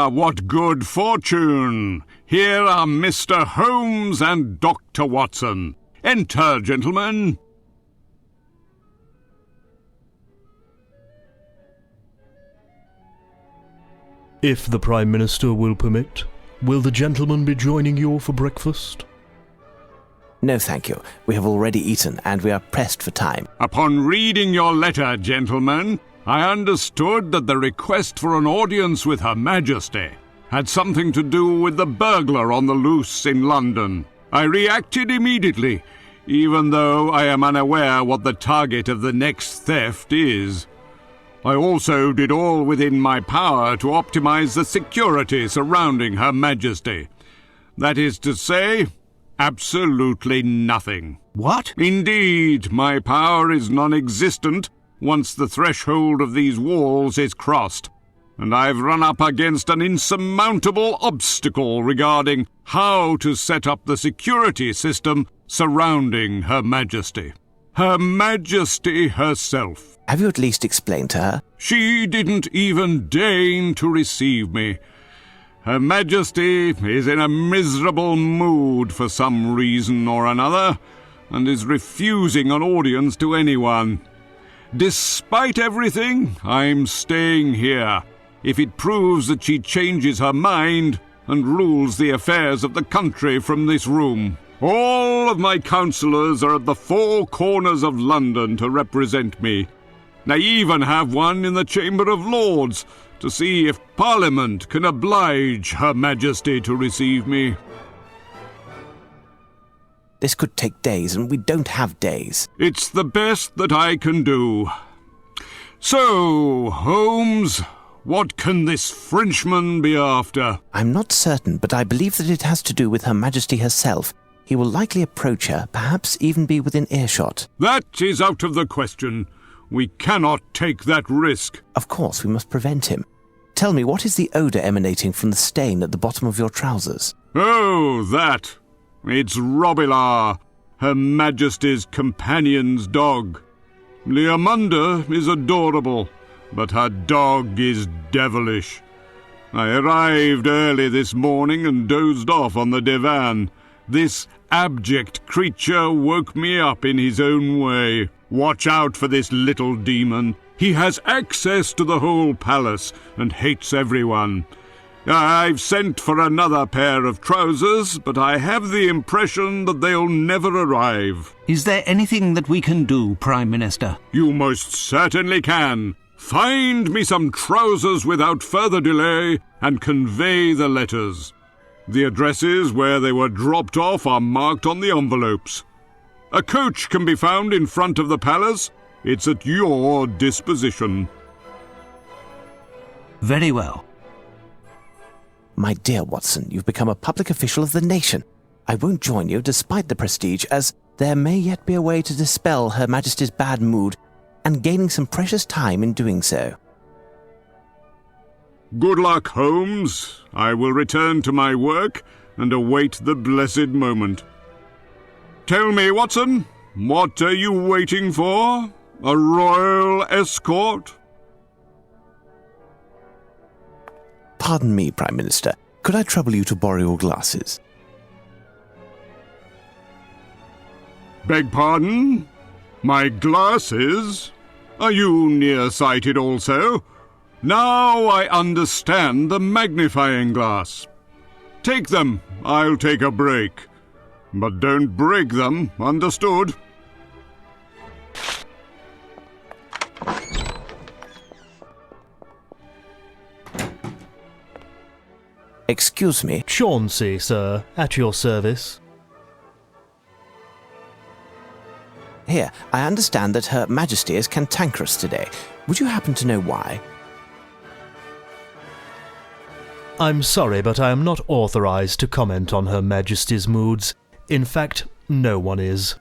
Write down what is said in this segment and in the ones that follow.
what good fortune! Here are Mr. Holmes and Dr. Watson. Enter, gentlemen. If the Prime Minister will permit, will the gentleman be joining you for breakfast? No, thank you. We have already eaten, and we are pressed for time. Upon reading your letter, gentlemen, I understood that the request for an audience with Her Majesty had something to do with the burglar on the loose in London. I reacted immediately, even though I am unaware what the target of the next theft is. I also did all within my power to optimize the security surrounding Her Majesty. That is to say, absolutely nothing. What? Indeed, my power is non-existent once the threshold of these walls is crossed, and I've run up against an insurmountable obstacle regarding how to set up the security system surrounding Her Majesty. Her Majesty herself. Have you at least explained to her? She didn't even deign to receive me. Her Majesty is in a miserable mood for some reason or another, and is refusing an audience to anyone. Despite everything, I'm staying here, if it proves that she changes her mind and rules the affairs of the country from this room. All of my councillors are at the four corners of London to represent me. I even have one in the Chamber of Lords to see if Parliament can oblige Her Majesty to receive me. This could take days, and we don't have days. It's the best that I can do. So, Holmes, what can this Frenchman be after? I'm not certain, but I believe that it has to do with Her Majesty herself. He will likely approach her, perhaps even be within earshot. That is out of the question. We cannot take that risk. Of course, we must prevent him. Tell me, what is the odour emanating from the stain at the bottom of your trousers? Oh, that. It's Robillard, Her Majesty's companion's dog. Leamunda is adorable, but her dog is devilish. I arrived early this morning and dozed off on the divan. This abject creature woke me up in his own way. Watch out for this little demon. He has access to the whole palace and hates everyone. I've sent for another pair of trousers, but I have the impression that they'll never arrive. Is there anything that we can do, Prime Minister? You most certainly can. Find me some trousers without further delay and convey the letters. The addresses where they were dropped off are marked on the envelopes. A coach can be found in front of the palace. It's at your disposition. Very well. My dear Watson, you've become a public official of the nation. I won't join you despite the prestige, as there may yet be a way to dispel Her Majesty's bad mood, and gaining some precious time in doing so. Good luck, Holmes. I will return to my work and await the blessed moment. Tell me, Watson, what are you waiting for? A royal escort? Pardon me, Prime Minister. Could I trouble you to borrow your glasses? Beg pardon? My glasses? Are you nearsighted also? Now I understand the magnifying glass. Take them, I'll take a break. But don't break them, understood? Excuse me. Chauncey, sir, at your service. Here, I understand that Her Majesty is cantankerous today. Would you happen to know why? I'm sorry, but I am not authorized to comment on Her Majesty's moods. In fact, no one is.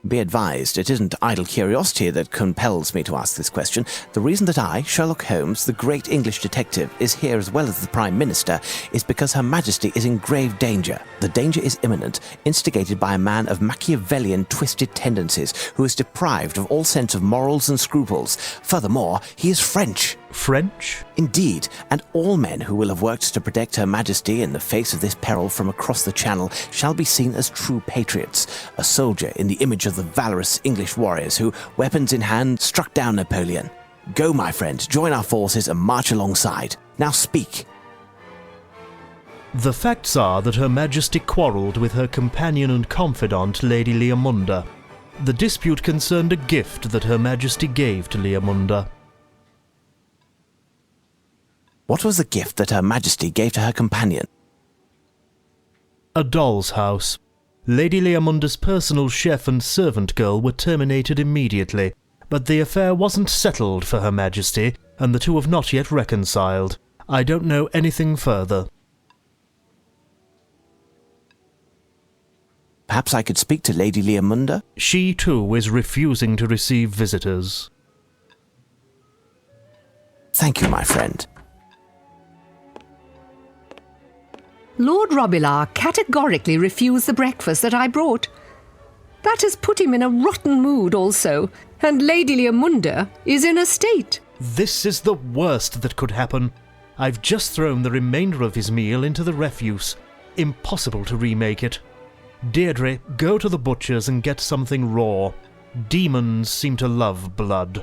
Be advised, it isn't idle curiosity that compels me to ask this question. The reason that I, Sherlock Holmes, the great English detective, is here as well as the Prime Minister is because Her Majesty is in grave danger. The danger is imminent, instigated by a man of Machiavellian twisted tendencies who is deprived of all sense of morals and scruples. Furthermore, he is French. French? Indeed, and all men who will have worked to protect Her Majesty in the face of this peril from across the Channel shall be seen as true patriots, a soldier in the image of the valorous English warriors who, weapons in hand, struck down Napoleon. Go, my friend, join our forces and march alongside. Now speak. The facts are that Her Majesty quarrelled with her companion and confidant, Lady Leomunda. The dispute concerned a gift that Her Majesty gave to Leomunda. What was the gift that Her Majesty gave to her companion? A doll's house. Lady Leomunda's personal chef and servant girl were terminated immediately, but the affair wasn't settled for Her Majesty, and the two have not yet reconciled. I don't know anything further. Perhaps I could speak to Lady Leomunda? She, too, is refusing to receive visitors. Thank you, my friend. Lord Robillard categorically refused the breakfast that I brought. That has put him in a rotten mood also, and Lady Leomunda is in a state. This is the worst that could happen. I've just thrown the remainder of his meal into the refuse. Impossible to remake it. Deirdre, go to the butcher's and get something raw. Demons seem to love blood.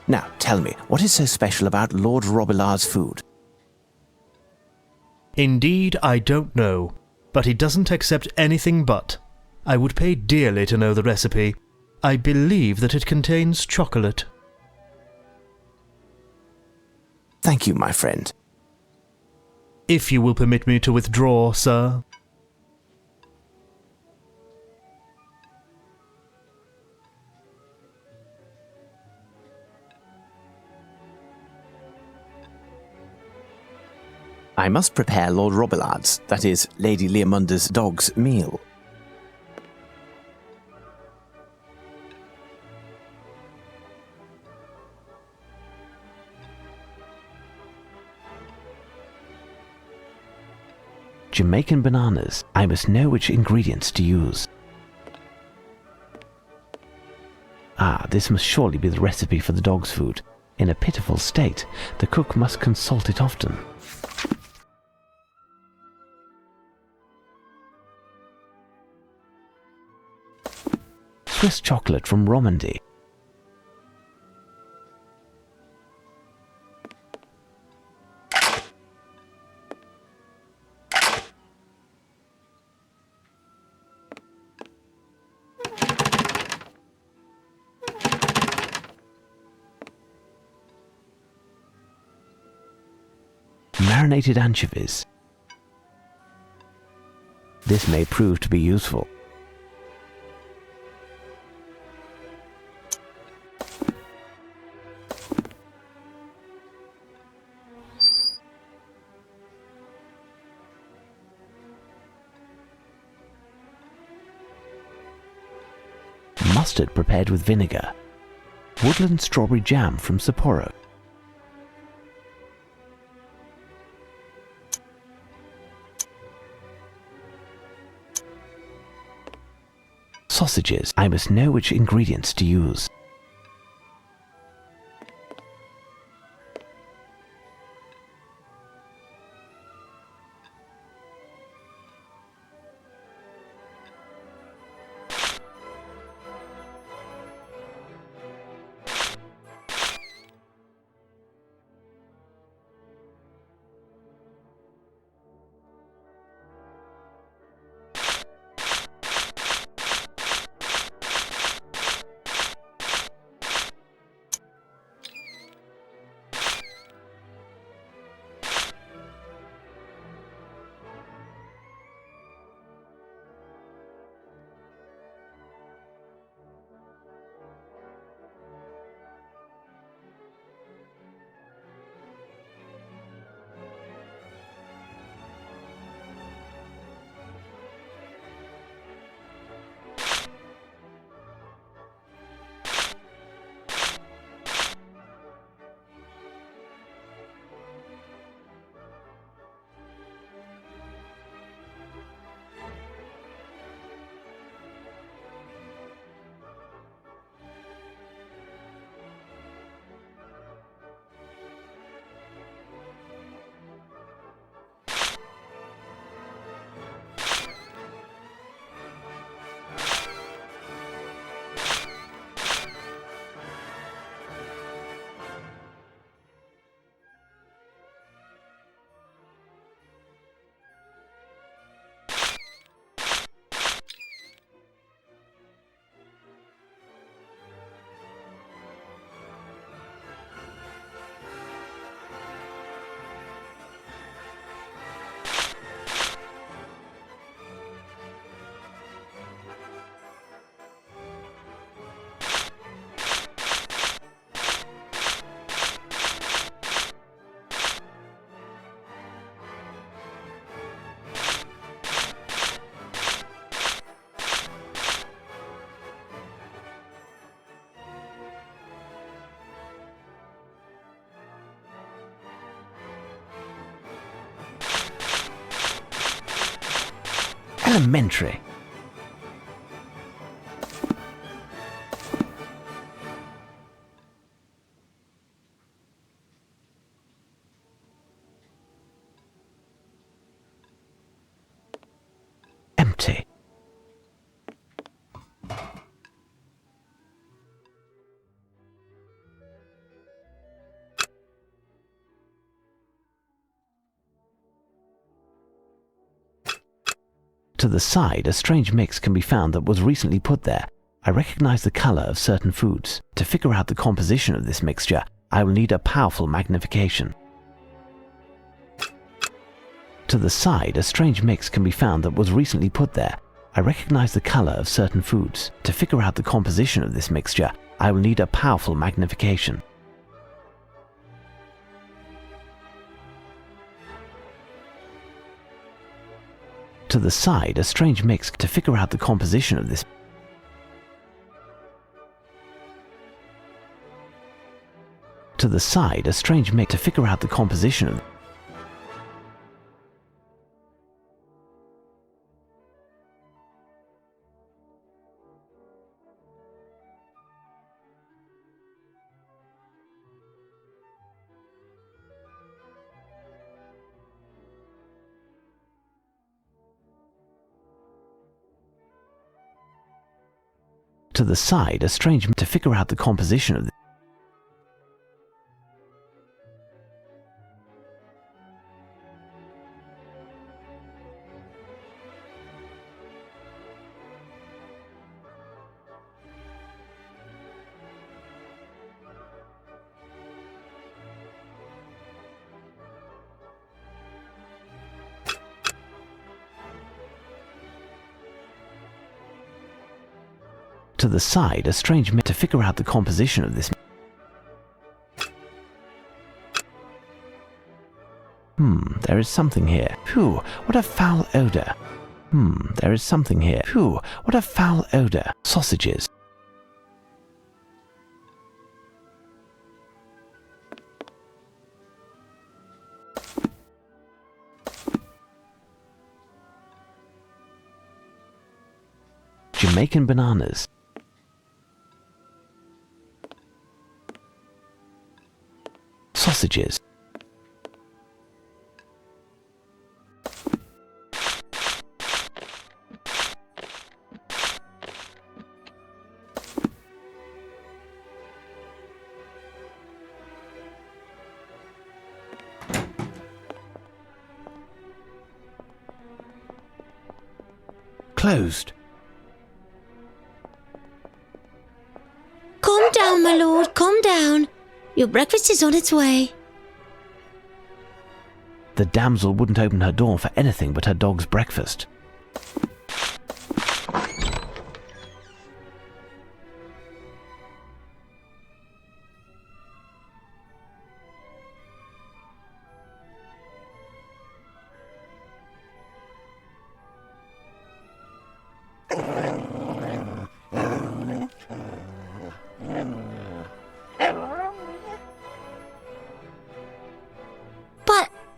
Now, tell me, what is so special about Lord Robillard's food? Indeed, I don't know, but he doesn't accept anything but. I would pay dearly to know the recipe. I believe that it contains chocolate. Thank you, my friend. If you will permit me to withdraw, sir. I must prepare Lord Robillard's, that is, Lady Leomunda's dog's meal. Jamaican bananas. I must know which ingredients to use. Ah, this must surely be the recipe for the dog's food. In a pitiful state, the cook must consult it often. Swiss chocolate from Romandy. Marinated anchovies. This may prove to be useful. Mustard prepared with vinegar. Woodland strawberry jam from Sapporo. Sausages. I must know which ingredients to use. Elementary. Empty. To the side, a strange mix can be found that was recently put there. I recognize the color of certain foods. To figure out the composition of this mixture, I will need a powerful magnification. To the side, a strange mix can be found that was recently put there. I recognize the color of certain foods. To figure out the composition of this mixture, I will need a powerful magnification. To the side, a strange mix to figure out the composition of this. To the side, a strange mix to figure out the composition of. To the side, a strange to figure out the composition of. To the side, a strange to figure out the composition of this. There is something here. Phew, what a foul odor. There is something here. Phew, what a foul odor. Sausages. Jamaican bananas. Sausages. Closed. Calm down, my lord, calm down. Your breakfast is on its way. The damsel wouldn't open her door for anything but her dog's breakfast.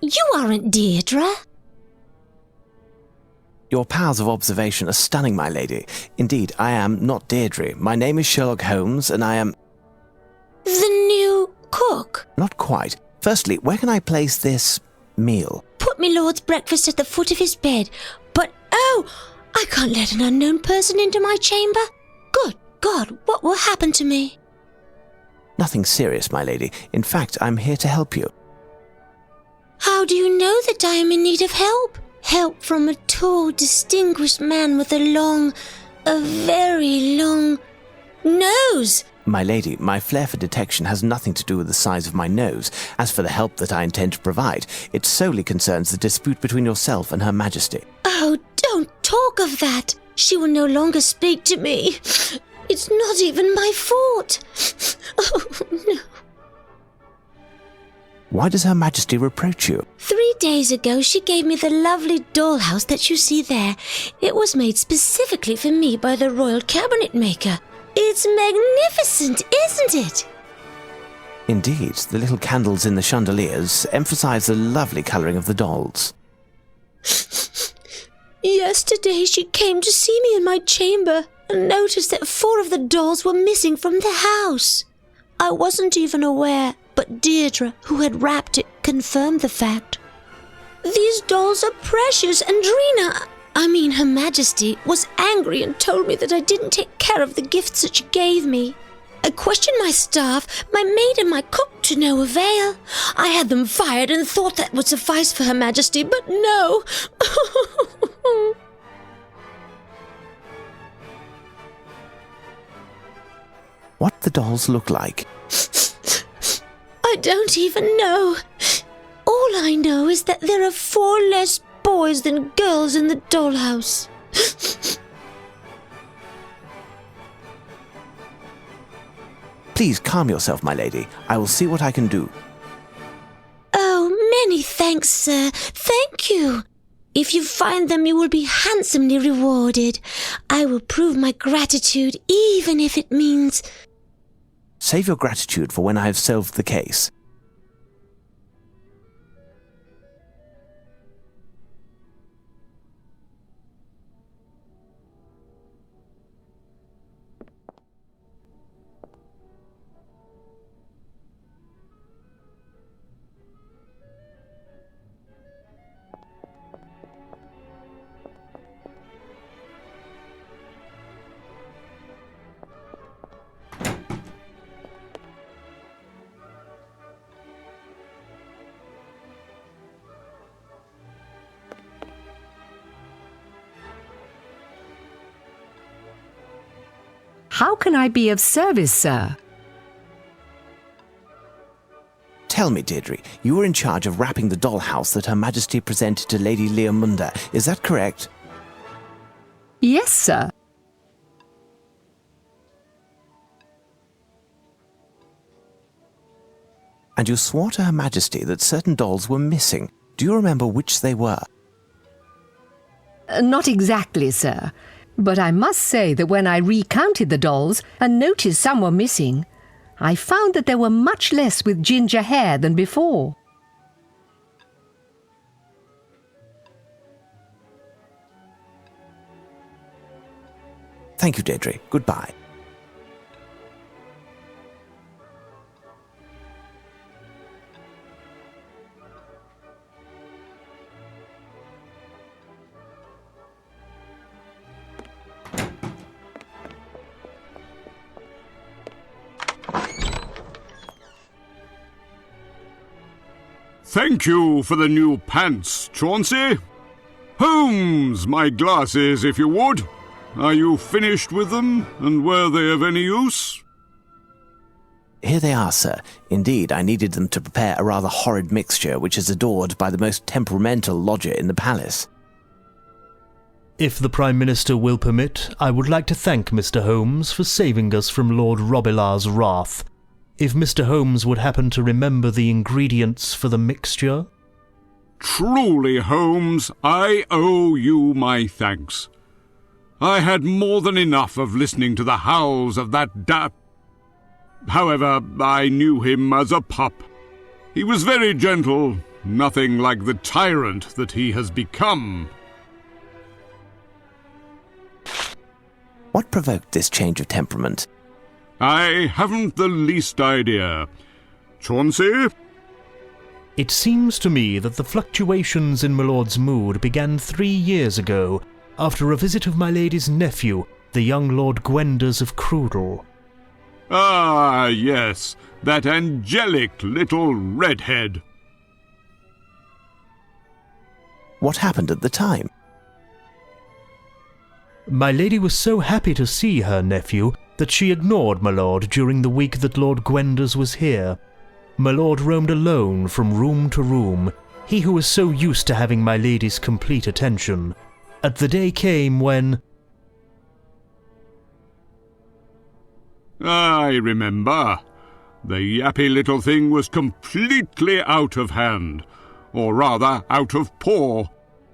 You aren't Deirdre. Your powers of observation are stunning, my lady. Indeed, I am not Deirdre. My name is Sherlock Holmes, and I am... The new cook? Not quite. Firstly, where can I place this meal? Put me lord's breakfast at the foot of his bed. But, oh, I can't let an unknown person into my chamber. Good God, what will happen to me? Nothing serious, my lady. In fact, I'm here to help you. How do you know that I am in need of help? Help from a tall, distinguished man with a very long nose. My lady, my flair for detection has nothing to do with the size of my nose. As for the help that I intend to provide, it solely concerns the dispute between yourself and Her Majesty. Oh, don't talk of that. She will no longer speak to me. It's not even my fault. Oh, no. Why does Her Majesty reproach you? 3 days ago, she gave me the lovely dollhouse that you see there. It was made specifically for me by the royal cabinet maker. It's magnificent, isn't it? Indeed, the little candles in the chandeliers emphasize the lovely colouring of the dolls. Yes, Yesterday she came to see me in my chamber and noticed that 4 of the dolls were missing from the house. I wasn't even aware, but Deirdre, who had wrapped it, confirmed the fact. These dolls are precious, and Her Majesty, was angry and told me that I didn't take care of the gifts that she gave me. I questioned my staff, my maid and my cook to no avail. I had them fired and thought that would suffice for Her Majesty, but no. What the dolls look like? I don't even know. All I know is that there are 4 less boys than girls in the dollhouse. Please calm yourself, my lady. I will see what I can do. Oh, many thanks, sir. Thank you. If you find them, you will be handsomely rewarded. I will prove my gratitude, even if it means... Save your gratitude for when I have solved the case. How can I be of service, sir? Tell me, Deirdre, you were in charge of wrapping the dollhouse that Her Majesty presented to Lady Leomunda. Is that correct? Yes, sir. And you swore to Her Majesty that certain dolls were missing. Do you remember which they were? Not exactly, sir. But I must say that when I recounted the dolls and noticed some were missing, I found that there were much less with ginger hair than before. Thank you, Deirdre. Goodbye. Thank you for the new pants, Chauncey. Holmes, my glasses, if you would. Are you finished with them, and were they of any use? Here they are, sir. Indeed, I needed them to prepare a rather horrid mixture which is adored by the most temperamental lodger in the palace. If the Prime Minister will permit, I would like to thank Mr. Holmes for saving us from Lord Robilar's wrath. If Mr. Holmes would happen to remember the ingredients for the mixture? Truly, Holmes, I owe you my thanks. I had more than enough of listening to the howls of that However, I knew him as a pup. He was very gentle, nothing like the tyrant that he has become. What provoked this change of temperament? I haven't the least idea. Chauncey? It seems to me that the fluctuations in my lord's mood began 3 years ago, after a visit of my lady's nephew, the young Lord Gwenders of Crudel. Ah, yes, that angelic little redhead. What happened at the time? My lady was so happy to see her nephew that she ignored my lord during the week that Lord Gwenders was here. My lord roamed alone from room to room, he who was so used to having my lady's complete attention. And the day came when... I remember. The yappy little thing was completely out of hand, or rather out of paw,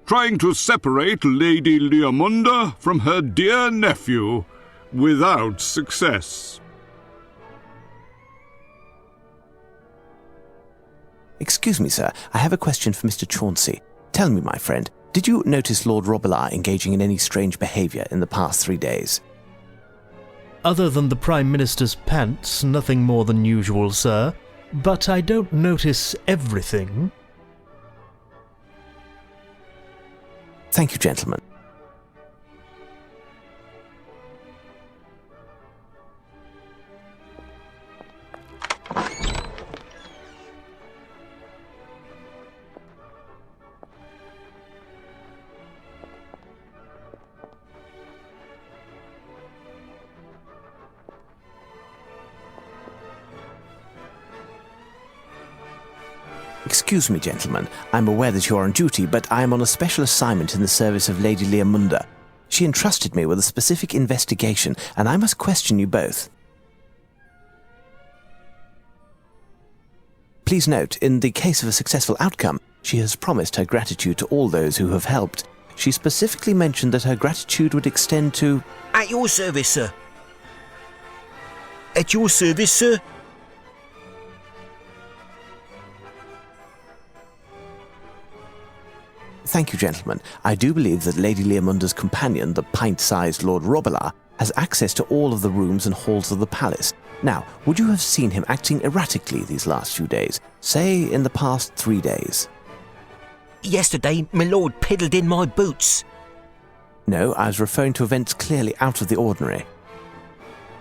trying to separate Lady Leomunda from her dear nephew, without success. Excuse me, sir. I have a question for Mr. Chauncey. Tell me, my friend, Did you notice Lord Robillard engaging in any strange behaviour in the past 3 days? Other than the Prime Minister's pants, nothing more than usual, sir. But I don't notice everything. Thank you, gentlemen. Excuse me, gentlemen. I'm aware that you're on duty, but I am on a special assignment in the service of Lady Leamunda. She entrusted me with a specific investigation, and I must question you both. Please note, in the case of a successful outcome, she has promised her gratitude to all those who have helped. She specifically mentioned that her gratitude would extend to... At your service, sir. At your service, sir. Thank you, gentlemen. I do believe that Lady Leamunda's companion, the pint-sized Lord Robillard, has access to all of the rooms and halls of the palace. Now, would you have seen him acting erratically these last few days? Say, in the past 3 days? Yesterday, my lord piddled in my boots. No, I was referring to events clearly out of the ordinary.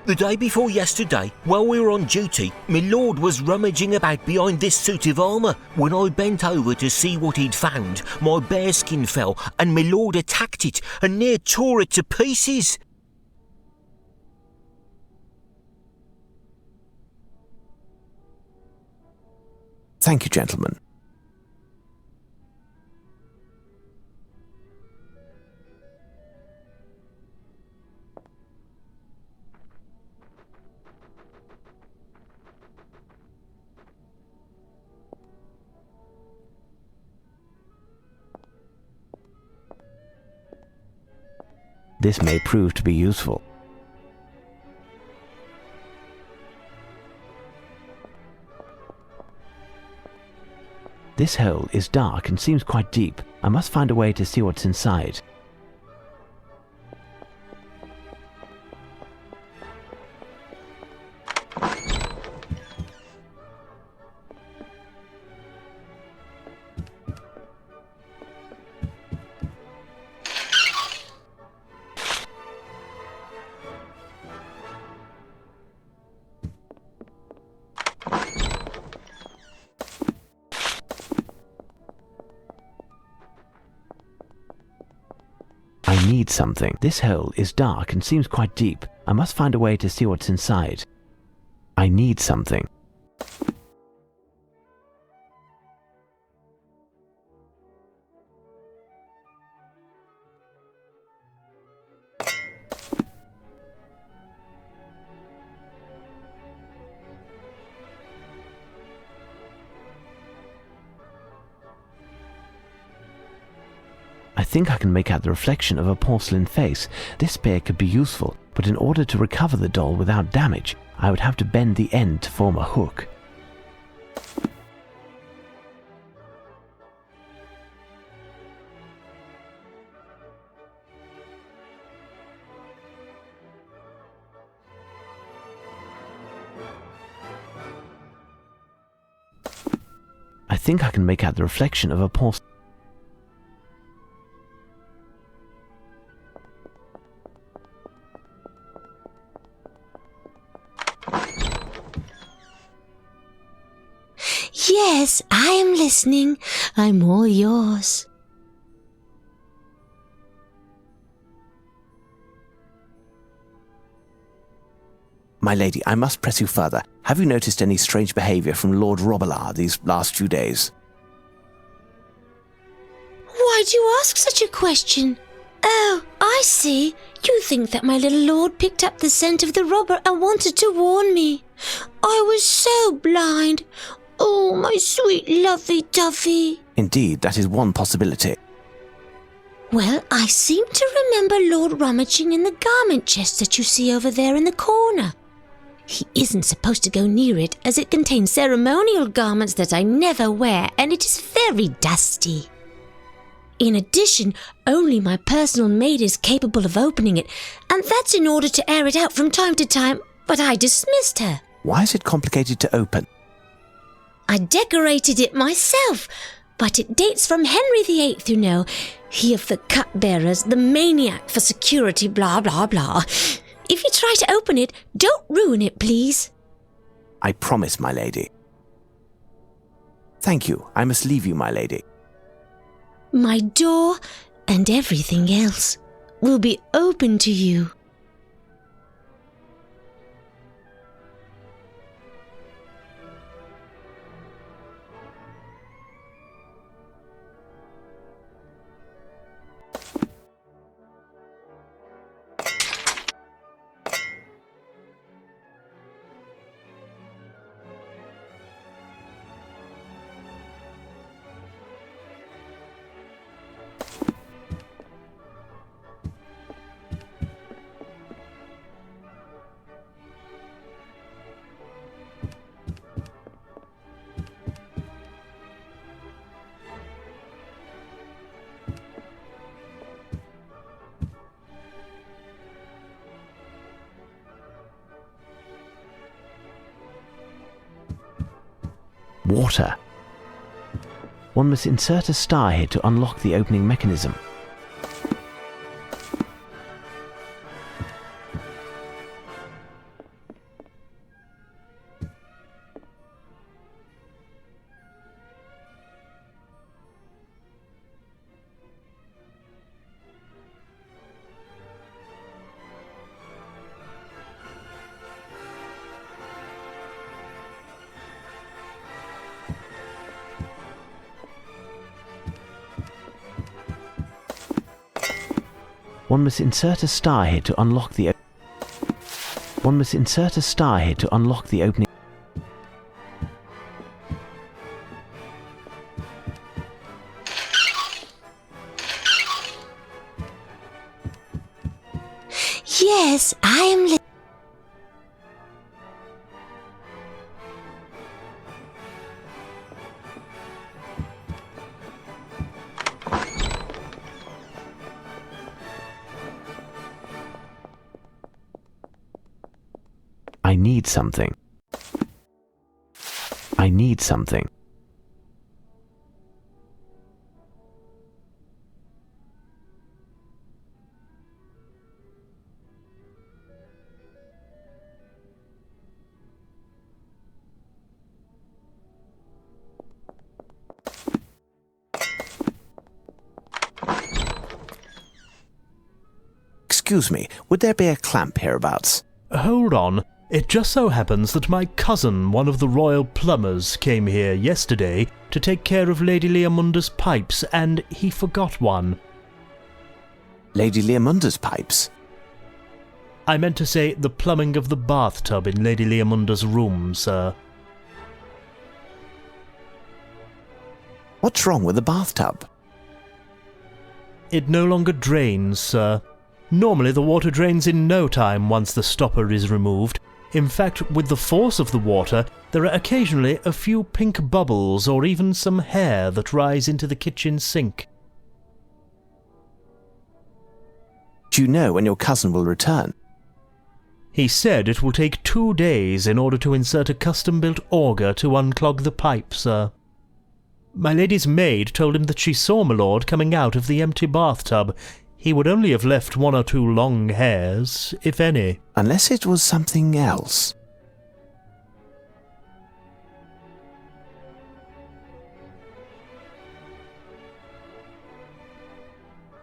The day before yesterday, while we were on duty, my lord was rummaging about behind this suit of armour. When I bent over to see what he'd found, my bearskin fell, and my lord attacked it and near tore it to pieces. Thank you, gentlemen. This may prove to be useful. This hole is dark and seems quite deep. I must find a way to see what's inside. I need something. This hole is dark and seems quite deep. I must find a way to see what's inside. I need something. I think I can make out the reflection of a porcelain face. This spear could be useful, but in order to recover the doll without damage, I would have to bend the end to form a hook. I think I can make out the reflection of a porcelain. Yes, I am listening. I'm all yours. My lady, I must press you further. Have you noticed any strange behaviour from Lord Robillard these last few days? Why do you ask such a question? Oh, I see. You think that my little lord picked up the scent of the robber and wanted to warn me. I was so blind. Oh, my sweet lovey-dovey. Indeed, that is one possibility. Well, I seem to remember Lord rummaging in the garment chest that you see over there in the corner. He isn't supposed to go near it, as it contains ceremonial garments that I never wear, and it is very dusty. In addition, only my personal maid is capable of opening it, and that's in order to air it out from time to time, but I dismissed her. Why is it complicated to open? I decorated it myself, but it dates from Henry VIII, you know. He of the cupbearers, the maniac for security, blah, blah, blah. If you try to open it, don't ruin it, please. I promise, my lady. Thank you. I must leave you, my lady. My door and everything else will be open to you. Water. One must insert a star here to unlock the opening mechanism. One must insert a star here to unlock the opening. Yes, I am I need something. Excuse me, would there be a clamp hereabouts? Hold on. It just so happens that my cousin, one of the royal plumbers, came here yesterday to take care of Lady Leamunda's pipes, and he forgot one. Lady Leamunda's pipes? I meant to say the plumbing of the bathtub in Lady Leamunda's room, sir. What's wrong with the bathtub? It no longer drains, sir. Normally the water drains in no time once the stopper is removed. In fact, with the force of the water, there are occasionally a few pink bubbles or even some hair that rise into the kitchen sink. Do you know when your cousin will return? He said it will take 2 days in order to insert a custom-built auger to unclog the pipe, sir. My lady's maid told him that she saw my lord coming out of the empty bathtub. He would only have left 1 or 2 long hairs, if any. Unless it was something else.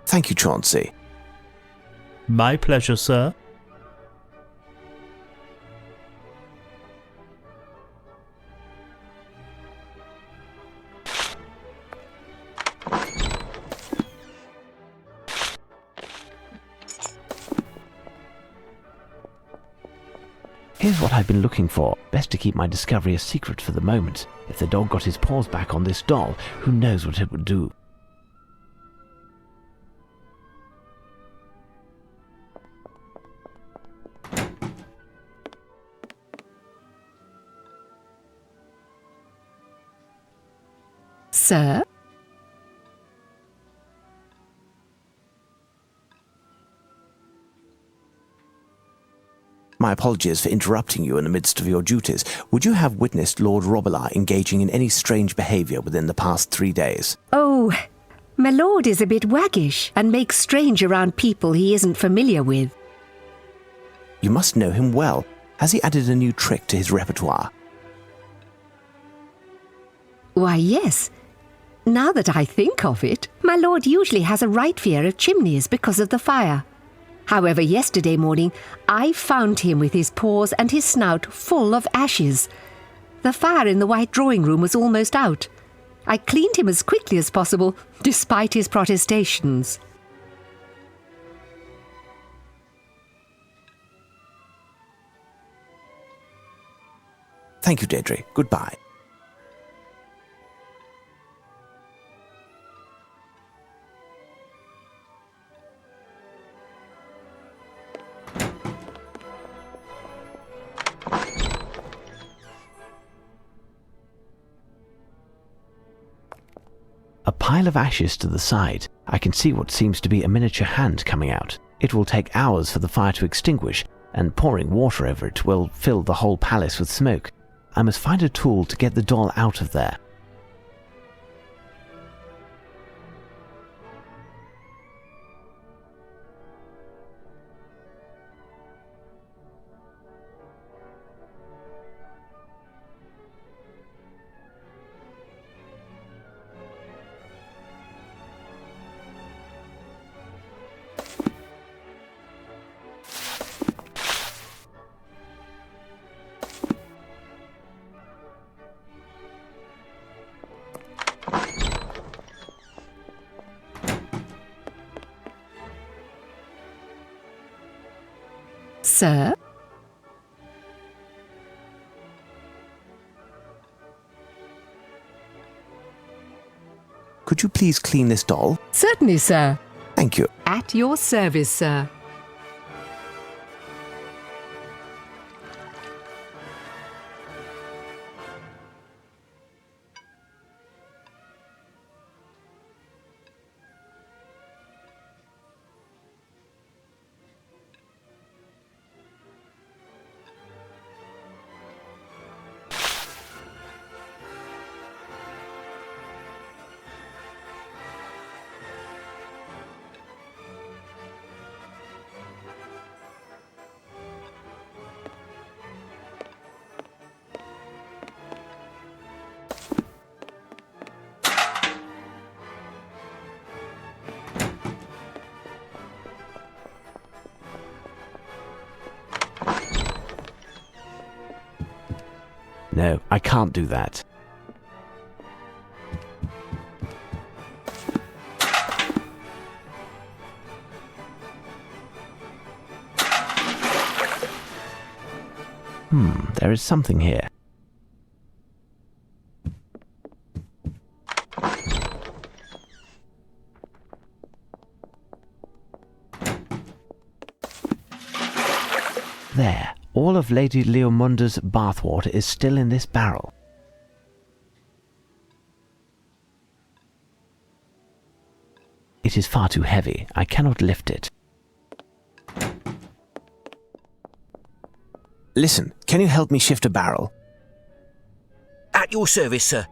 Thank you, Chauncey. My pleasure, sir. Here's what I've been looking for. Best to keep my discovery a secret for the moment. If the dog got his paws back on this doll, who knows what it would do. Sir? My apologies for interrupting you in the midst of your duties. Would you have witnessed Lord Robillard engaging in any strange behaviour within the past 3 days? Oh, my lord is a bit waggish and makes strange around people he isn't familiar with. You must know him well. Has he added a new trick to his repertoire? Why, yes. Now that I think of it, my lord usually has a right fear of chimneys because of the fire. However, yesterday morning, I found him with his paws and his snout full of ashes. The fire in the white drawing room was almost out. I cleaned him as quickly as possible, despite his protestations. Thank you, Deirdre. Goodbye. A pile of ashes to the side. I can see what seems to be a miniature hand coming out. It will take hours for the fire to extinguish, and pouring water over it will fill the whole palace with smoke. I must find a tool to get the doll out of there. Sir? Could you please clean this doll? Certainly, sir. Thank you. At your service, sir. No, I can't do that. There is something here. There. All of Lady Leomunda's bathwater is still in this barrel. It is far too heavy. I cannot lift it. Listen, can you help me shift a barrel? At your service, sir.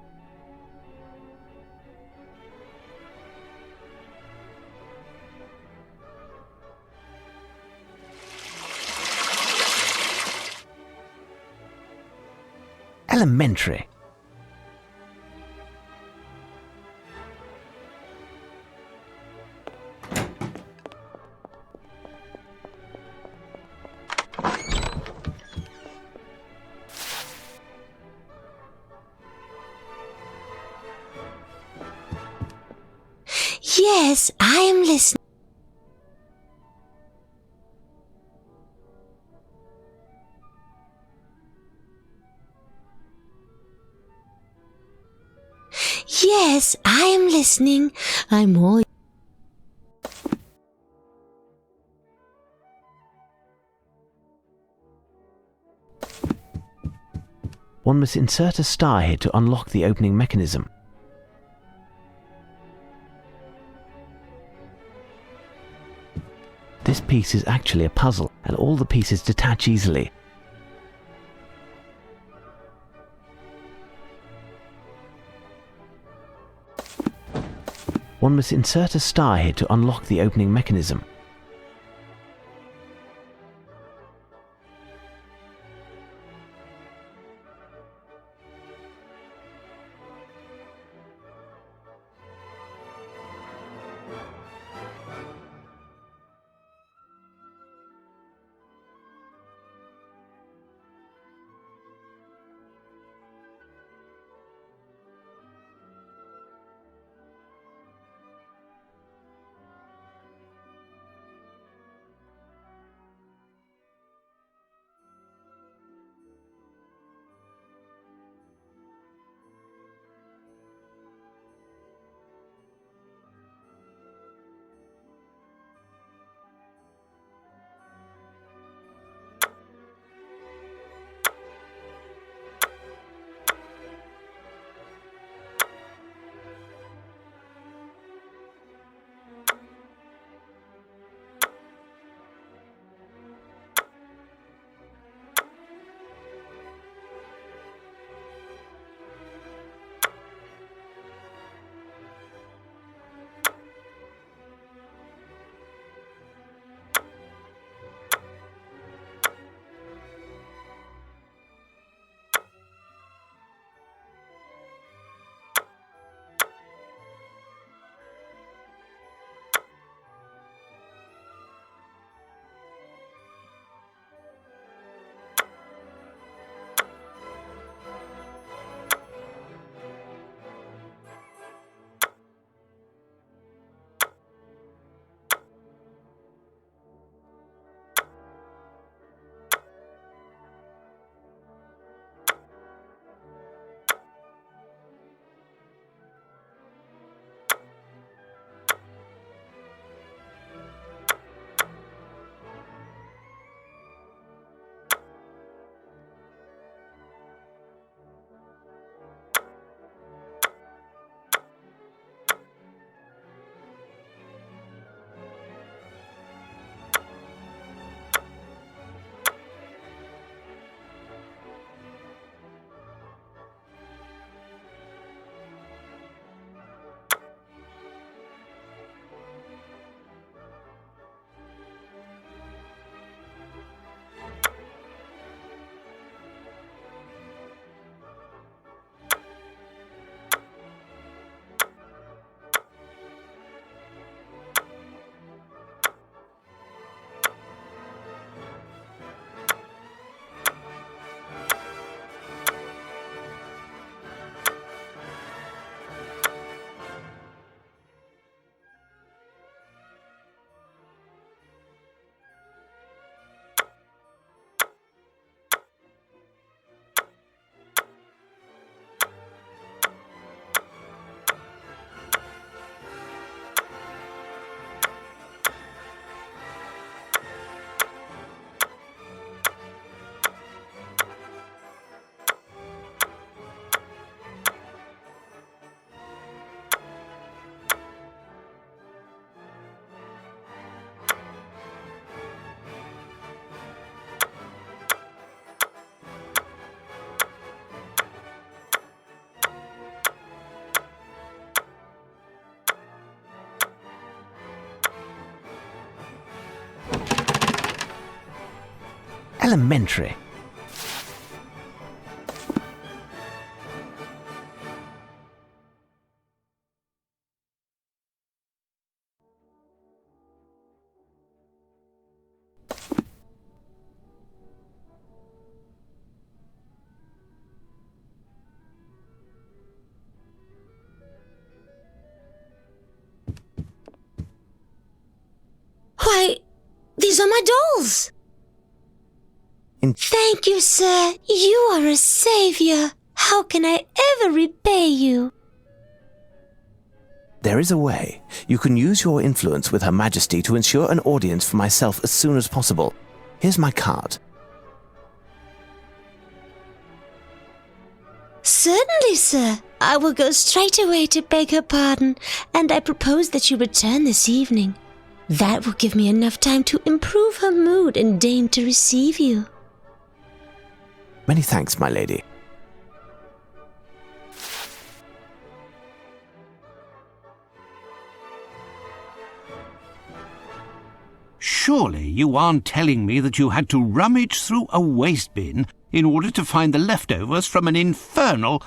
Elementary. Yes, I am listening. Yes, I am listening. I'm all... One must insert a star here to unlock the opening mechanism. This piece is actually a puzzle, and all the pieces detach easily. One must insert a star here to unlock the opening mechanism. Elementary. Why, these are my dolls! Thank you, sir. You are a savior. How can I ever repay you? There is a way. You can use your influence with Her Majesty to ensure an audience for myself as soon as possible. Here's my card. Certainly, sir. I will go straight away to beg her pardon, and I propose that you return this evening. That will give me enough time to improve her mood and deign to receive you. Many thanks, my lady. Surely you aren't telling me that you had to rummage through a waste bin in order to find the leftovers from an infernal...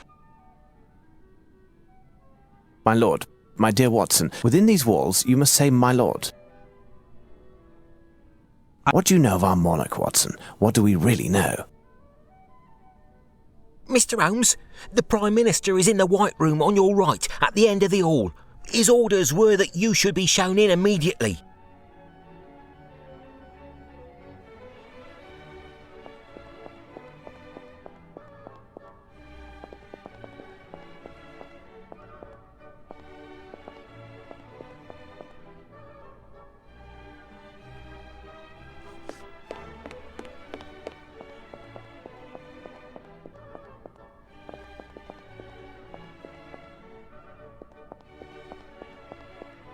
My lord, my dear Watson, within these walls you must say my lord. What do you know of our monarch, Watson? What do we really know? Mr. Holmes, the Prime Minister is in the White Room on your right, at the end of the hall. His orders were that you should be shown in immediately.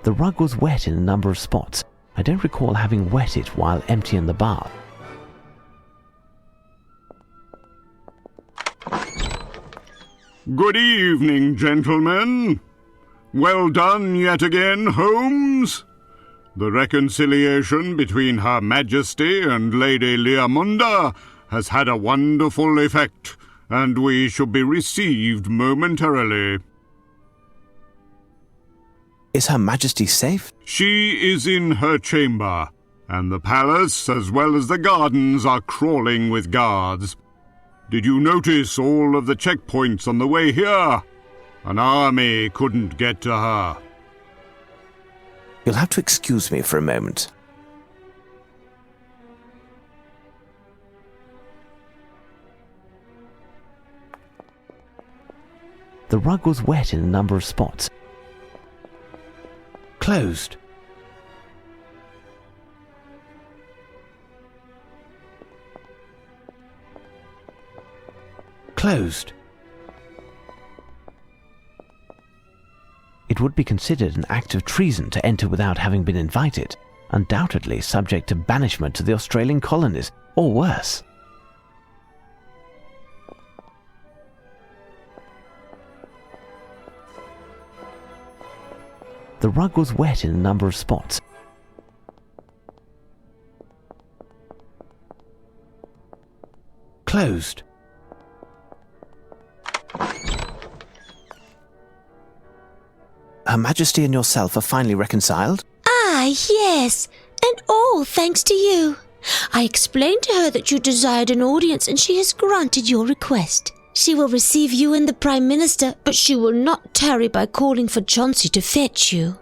The rug was wet in a number of spots. I don't recall having wet it while emptying the bath. Good evening, gentlemen. Well done yet again, Holmes. The reconciliation between Her Majesty and Lady Leamunda has had a wonderful effect, and we shall be received momentarily. Is Her Majesty safe? She is in her chamber, and the palace as well as the gardens are crawling with guards. Did you notice all of the checkpoints on the way here? An army couldn't get to her. You'll have to excuse me for a moment. The rug was wet in a number of spots. Closed. Closed. It would be considered an act of treason to enter without having been invited, undoubtedly subject to banishment to the Australian colonies, or worse. The rug was wet in a number of spots. Closed. Her Majesty and yourself are finally reconciled? Ah, yes, and all thanks to you. I explained to her that you desired an audience and she has granted your request. She will receive you and the Prime Minister, but she will not tarry by calling for Chauncey to fetch you.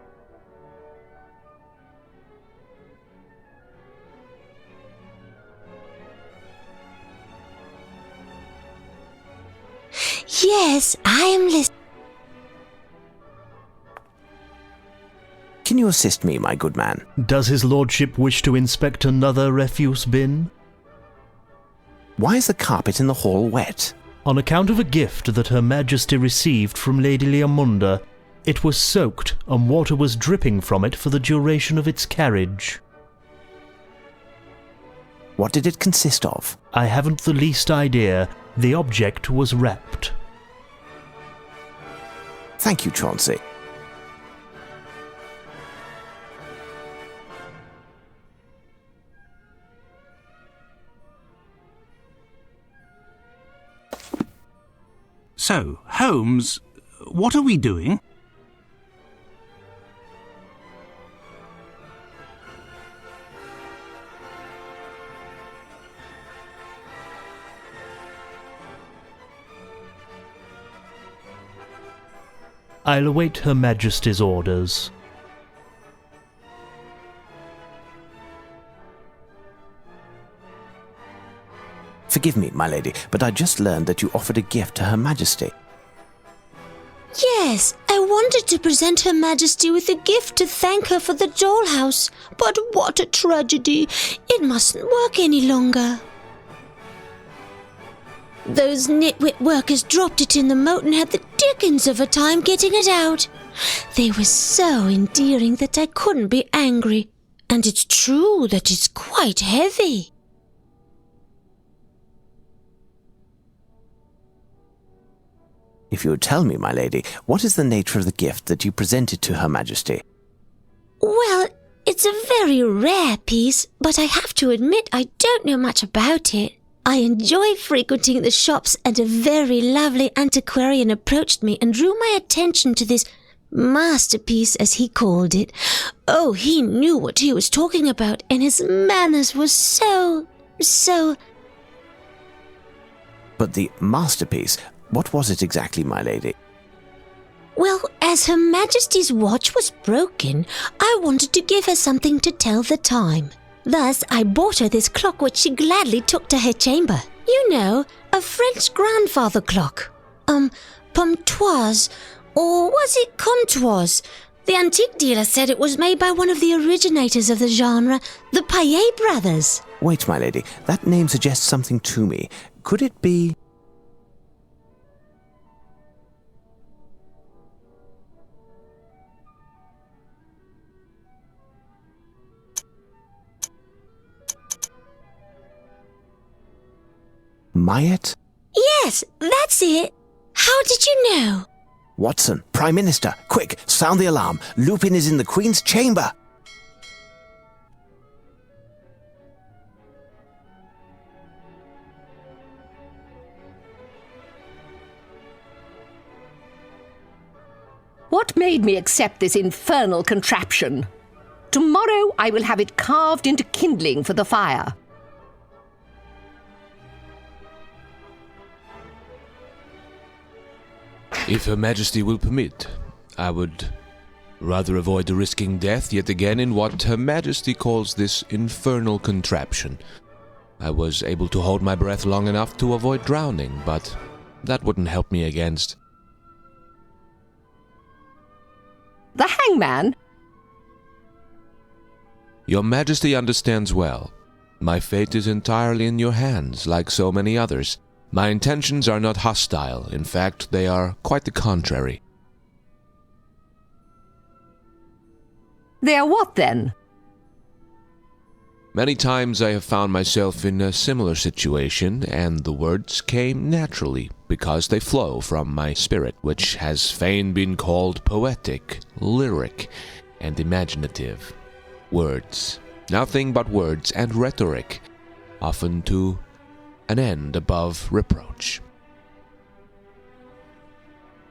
Yes, I am listening. Can you assist me, my good man? Does his lordship wish to inspect another refuse bin? Why is the carpet in the hall wet? On account of a gift that Her Majesty received from Lady Leamunda, it was soaked and water was dripping from it for the duration of its carriage. What did it consist of? I haven't the least idea. The object was wrapped. Thank you, Chauncey. So, Holmes, what are we doing? I'll await Her Majesty's orders. Forgive me, my lady, but I just learned that you offered a gift to Her Majesty. Yes, I wanted to present Her Majesty with a gift to thank her for the dollhouse, but what a tragedy. It mustn't work any longer. Those nitwit workers dropped it in the moat and had the dickens of a time getting it out. They were so endearing that I couldn't be angry. And it's true that it's quite heavy. If you would tell me, my lady, what is the nature of the gift that you presented to Her Majesty? Well, it's a very rare piece, but I have to admit I don't know much about it. I enjoy frequenting the shops, and a very lovely antiquarian approached me and drew my attention to this masterpiece, as he called it. Oh, he knew what he was talking about, and his manners were so... But the masterpiece, what was it exactly, my lady? Well, as Her Majesty's watch was broken, I wanted to give her something to tell the time. Thus, I bought her this clock which she gladly took to her chamber. You know, a French grandfather clock. Pomtoise, or was it Comtoise? The antique dealer said it was made by one of the originators of the genre, the Paillet brothers. Wait, my lady, that name suggests something to me. Could it be... Mayet? Yes, that's it. How did you know? Watson, Prime Minister, quick, sound the alarm. Lupin is in the Queen's chamber. What made me accept this infernal contraption? Tomorrow I will have it carved into kindling for the fire. If Her Majesty will permit, I would rather avoid risking death yet again in what Her Majesty calls this infernal contraption. I was able to hold my breath long enough to avoid drowning, but that wouldn't help me against... The hangman? Your Majesty understands well. My fate is entirely in your hands, like so many others. My intentions are not hostile. In fact, they are quite the contrary. They are what, then? Many times I have found myself in a similar situation, and the words came naturally, because they flow from my spirit, which has fain been called poetic, lyric, and imaginative. Words, nothing but words, and rhetoric, often to an end above reproach.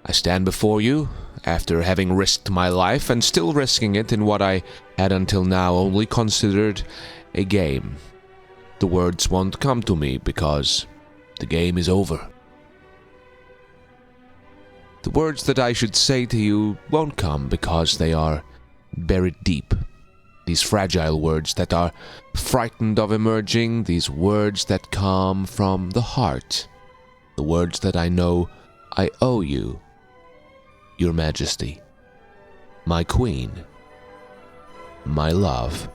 I stand before you, after having risked my life, and still risking it in what I had until now only considered a game. The words won't come to me, because the game is over. The words that I should say to you won't come, because they are buried deep. These fragile words that are frightened of emerging, these words that come from the heart, the words that I know I owe you, Your Majesty, my Queen, my love.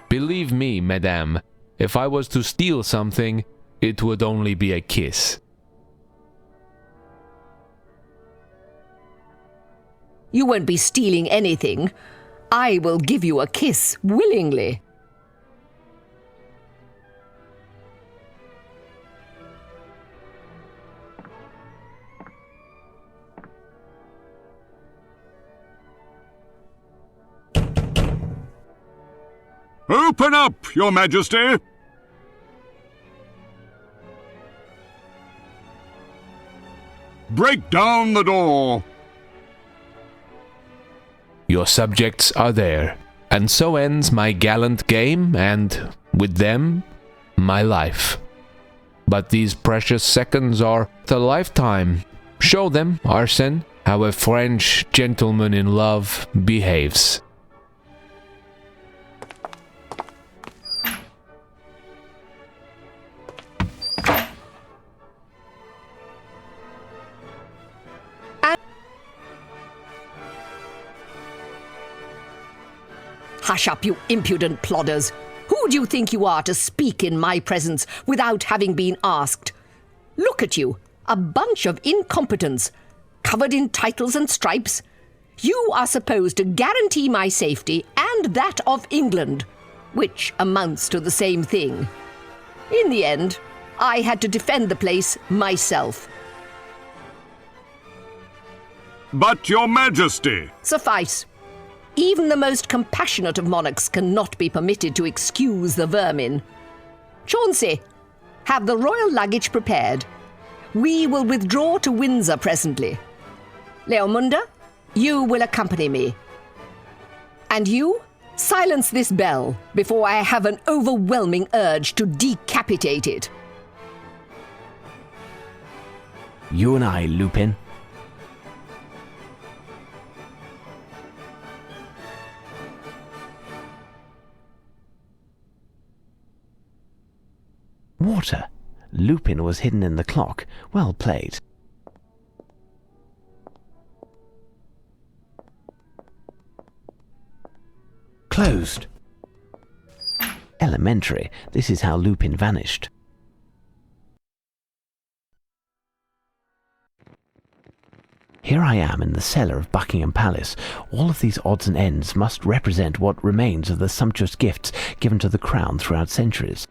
Believe me, madame, if I was to steal something, it would only be a kiss. You won't be stealing anything. I will give you a kiss willingly. Open up, Your Majesty! Break down the door! Your subjects are there, and so ends my gallant game, and, with them, my life. But these precious seconds are the lifetime. Show them, Arsene, how a French gentleman in love behaves. Hush up, you impudent plodders! Who do you think you are to speak in my presence without having been asked? Look at you, a bunch of incompetents, covered in titles and stripes. You are supposed to guarantee my safety and that of England, which amounts to the same thing. In the end, I had to defend the place myself. But, Your Majesty! Suffice. Even the most compassionate of monarchs cannot be permitted to excuse the vermin. Chauncey, have the royal luggage prepared. We will withdraw to Windsor presently. Leomunda, you will accompany me. And you, silence this bell before I have an overwhelming urge to decapitate it. You and I, Lupin. Water. Lupin was hidden in the clock. Well played. Closed. Elementary. This is how Lupin vanished. Here I am in the cellar of Buckingham Palace. All of these odds and ends must represent what remains of the sumptuous gifts given to the crown throughout centuries.